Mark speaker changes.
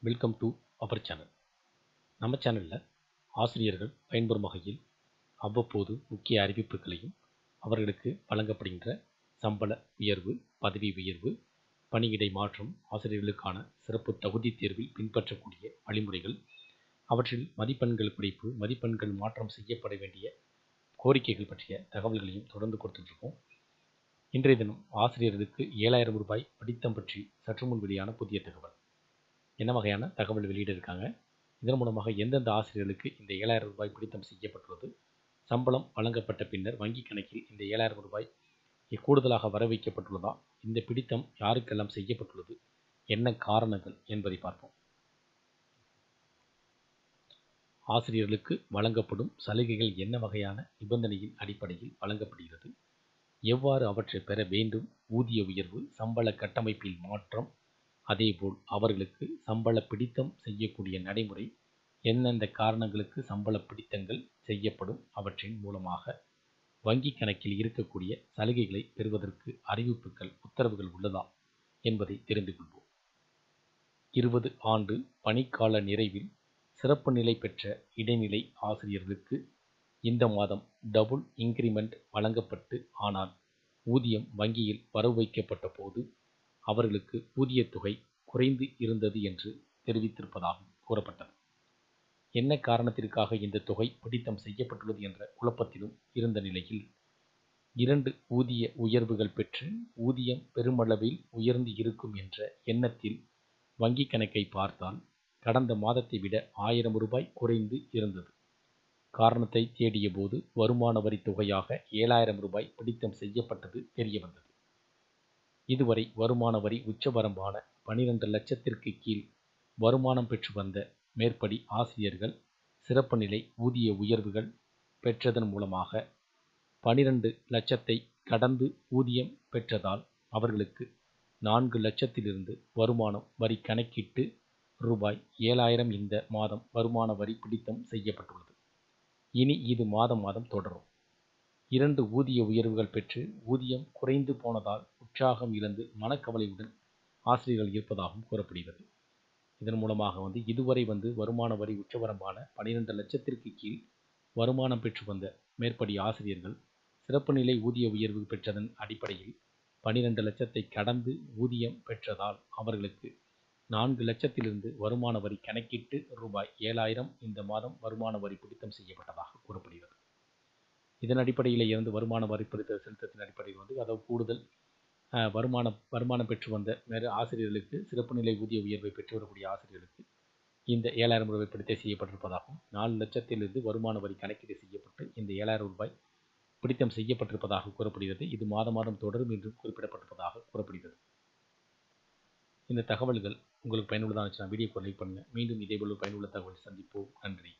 Speaker 1: Welcome to our channel. நம்ம சேனலில் ஆசிரியர்கள் பயன்பெறும் வகையில் அவ்வப்போது முக்கிய அறிவிப்புகளையும் அவர்களுக்கு வழங்கப்படுகின்ற சம்பள உயர்வு, பதவி உயர்வு, பணியிடை மாற்றம், ஆசிரியர்களுக்கான சிறப்பு தகுதி தேர்வில் பின்பற்றக்கூடிய வழிமுறைகள், அவற்றில் மதிப்பெண்கள் குறைப்பு, மதிப்பெண்கள் மாற்றம் செய்யப்பட வேண்டிய கோரிக்கைகள் பற்றிய தகவல்களையும் தொடர்ந்து கொடுத்துட்ருக்கோம். இன்றைய தினம் ஆசிரியர்களுக்கு 7,000 ரூபாய் படித்தம் பற்றி சற்று முன் வெளியான புதிய தகவல். என்ன வகையான தகவல் வெளியிட இருக்காங்க, இதன் மூலமாக எந்தெந்த ஆசிரியர்களுக்கு இந்த 7,000 ரூபாய் பிடித்தம் செய்யப்பட்டுள்ளது, சம்பளம் வழங்கப்பட்ட பின்னர் வங்கி கணக்கில் இந்த 7,000 ரூபாய் கூடுதலாக வர வைக்கப்பட்டுள்ளதா, இந்த பிடித்தம் யாருக்கெல்லாம் செய்யப்பட்டுள்ளது, என்ன காரணங்கள் என்பதை பார்ப்போம். ஆசிரியர்களுக்கு வழங்கப்படும் சலுகைகள் என்ன வகையான நிபந்தனையின் அடிப்படையில் வழங்கப்படுகிறது, எவ்வாறு அவற்றை பெற வேண்டும், ஊதிய உயர்வு, சம்பள கட்டமைப்பில் மாற்றம், அதேபோல் அவர்களுக்கு சம்பள பிடித்தம் செய்யக்கூடிய நடைமுறை, எந்தெந்த காரணங்களுக்கு சம்பள பிடித்தங்கள் செய்யப்படும், அவற்றின் மூலமாக வங்கி கணக்கில் இருக்கக்கூடிய சலுகைகளை பெறுவதற்கு அறிவிப்புகள், உத்தரவுகள் உள்ளதா என்பதை தெரிந்து கொள்வோம். 20 ஆண்டு பணிக்கால நிறைவில் சிறப்பு நிலை பெற்ற இடைநிலை ஆசிரியர்களுக்கு இந்த மாதம் டபுள் இன்கிரிமெண்ட் வழங்கப்பட்டு, ஆனால் ஊதியம் வங்கியில் வரவு வைக்கப்பட்ட போது அவர்களுக்கு ஊதிய தொகை குறைந்து இருந்தது என்று தெரிவித்திருப்பதாகவும் கூறப்பட்டது. என்ன காரணத்திற்காக இந்த தொகை பிடித்தம் செய்யப்பட்டுள்ளது என்ற குழப்பத்திலும் இருந்த நிலையில் 2 ஊதிய உயர்வுகள் பெற்று ஊதியம் பெருமளவில் உயர்ந்து இருக்கும் என்ற எண்ணத்தில் வங்கி கணக்கை பார்த்தால் கடந்த மாதத்தை விட 1,000 ரூபாய் குறைந்து இருந்தது. காரணத்தை தேடிய போது வருமான வரி தொகையாக 7,000 ரூபாய் பிடித்தம் செய்யப்பட்டது தெரிய வந்தது. இதுவரை வருமான வரி உச்சவரம்பான 12 லட்சத்திற்கு கீழ் வருமானம் பெற்று வந்த மேற்படி ஆசிரியர்கள் சிறப்பு நிலை ஊதிய உயர்வுகள் பெற்றதன் மூலமாக 12 லட்சத்தை கடந்து ஊதியம் பெற்றதால் அவர்களுக்கு 4 லட்சத்திலிருந்து வருமானம் வரி கணக்கிட்டு ரூபாய் 7,000 இந்த மாதம் வருமான வரி பிடித்தம் செய்யப்பட்டுள்ளது. இனி இது மாதம் தொடரும். 2 ஊதிய உயர்வுகள் பெற்று ஊதியம் குறைந்து போனதால் உற்சாகம் இழந்து மனக்கவலையுடன் ஆசிரியர்கள் இருப்பதாகவும் கூறப்படுகிறது. இதன் மூலமாக இதுவரை வருமான வரி உச்சவரம்பான 12 லட்சத்திற்கு கீழ் வருமானம் பெற்று வந்த மேற்படி ஆசிரியர்கள் சிறப்பு நிலை ஊதிய உயர்வு பெற்றதன் அடிப்படையில் 12 லட்சத்தை கடந்து ஊதியம் பெற்றதால் அவர்களுக்கு 4 லட்சத்திலிருந்து வருமான வரி கணக்கிட்டு ரூபாய் 7,000 இந்த மாதம் வருமான வரி பிடித்தம் செய்யப்பட்டதாக கூறப்படுகிறது. இதன் அடிப்படையில் இருந்து வருமான வரி செலுத்தத்தின் அடிப்படையில் அதாவது கூடுதல் வருமானம் பெற்று வந்த ஆசிரியர்களுக்கு சிறப்பு நிலை ஊதிய உயர்வை பெற்று வரக்கூடிய ஆசிரியர்களுக்கு இந்த 7,000 ரூபாய் பிடித்தம் செய்யப்பட்டிருப்பதாகவும் 4 லட்சத்திலிருந்து வருமான வரி கணக்கீடு செய்யப்பட்டு இந்த 7,000 ரூபாய் பிடித்தம் செய்யப்பட்டிருப்பதாக கூறப்படுகிறது. இது மாதம் தொடரும் என்றும் குறிப்பிடப்பட்டிருப்பதாக கூறப்படுகிறது. இந்த தகவல்கள் உங்களுக்கு பயனுள்ளதாக இருந்துச்சுன்னா வீடியோக்கு லைக் பண்ணுங்கள். மீண்டும் இதேபோல் பயனுள்ள தகவல் சந்திப்போம். நன்றி.